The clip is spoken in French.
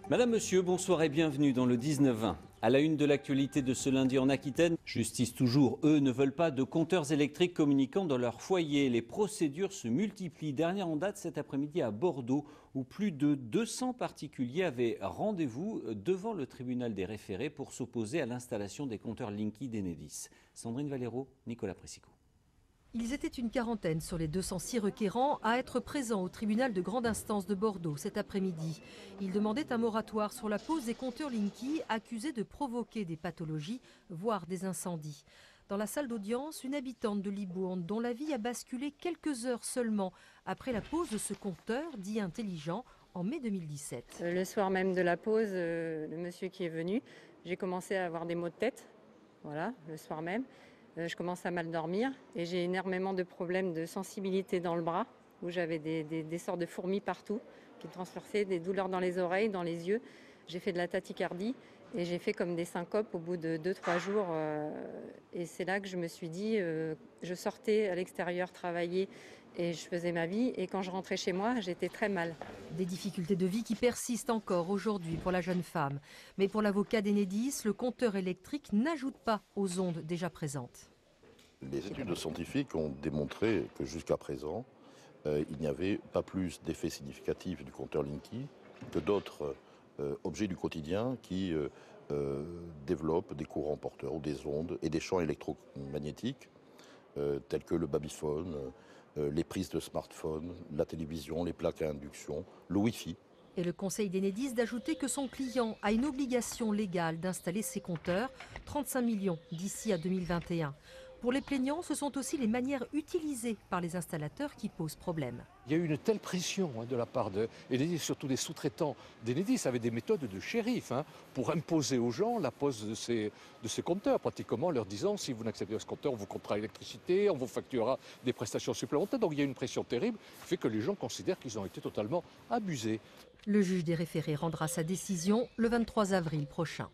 Madame, Monsieur, bonsoir et bienvenue dans le 19-20. À la une de l'actualité de ce lundi en Aquitaine, justice toujours, eux ne veulent pas de compteurs électriques communiquant dans leur foyer. Les procédures se multiplient. Dernière en date cet après-midi à Bordeaux, où plus de 200 particuliers avaient rendez-vous devant le tribunal des référés pour s'opposer à l'installation des compteurs Linky d'Enedis. Sandrine Valero, Nicolas Pressico. Ils étaient une quarantaine sur les 206 requérants à être présents au tribunal de grande instance de Bordeaux cet après-midi. Ils demandaient un moratoire sur la pose des compteurs Linky accusés de provoquer des pathologies, voire des incendies. Dans la salle d'audience, une habitante de Libourne dont la vie a basculé quelques heures seulement après la pose de ce compteur dit intelligent en mai 2017. Le soir même de la pose, le monsieur qui est venu, j'ai commencé à avoir des maux de tête, voilà, le soir même. Je commence à mal dormir et j'ai énormément de problèmes de sensibilité dans le bras où j'avais des sortes de fourmis partout qui me transperçaient, des douleurs dans les oreilles, dans les yeux. J'ai fait de la tachycardie et j'ai fait comme des syncopes au bout de 2-3 jours. Et c'est là que je me suis dit, je sortais à l'extérieur travailler et je faisais ma vie. Et quand je rentrais chez moi, j'étais très mal. Des difficultés de vie qui persistent encore aujourd'hui pour la jeune femme. Mais pour l'avocat d'Enedis, le compteur électrique n'ajoute pas aux ondes déjà présentes. Les études scientifiques ont démontré que jusqu'à présent, il n'y avait pas plus d'effets significatifs du compteur Linky que d'autres objets du quotidien qui développent des courants porteurs ou des ondes et des champs électromagnétiques tels que le babyphone, les prises de smartphone, la télévision, les plaques à induction, le Wi-Fi. Et le conseil d'Enedis d'ajouter que son client a une obligation légale d'installer ses compteurs, 35 millions d'ici à 2021. Pour les plaignants, ce sont aussi les manières utilisées par les installateurs qui posent problème. Il y a eu une telle pression de la part d'Enedis, surtout des sous-traitants d'Enedis, avec des méthodes de shérif pour imposer aux gens la pose de ces compteurs, pratiquement leur disant si vous n'acceptez pas ce compteur, on vous coupera l'électricité, on vous facturera des prestations supplémentaires. Donc il y a une pression terrible qui fait que les gens considèrent qu'ils ont été totalement abusés. Le juge des référés rendra sa décision le 23 avril prochain.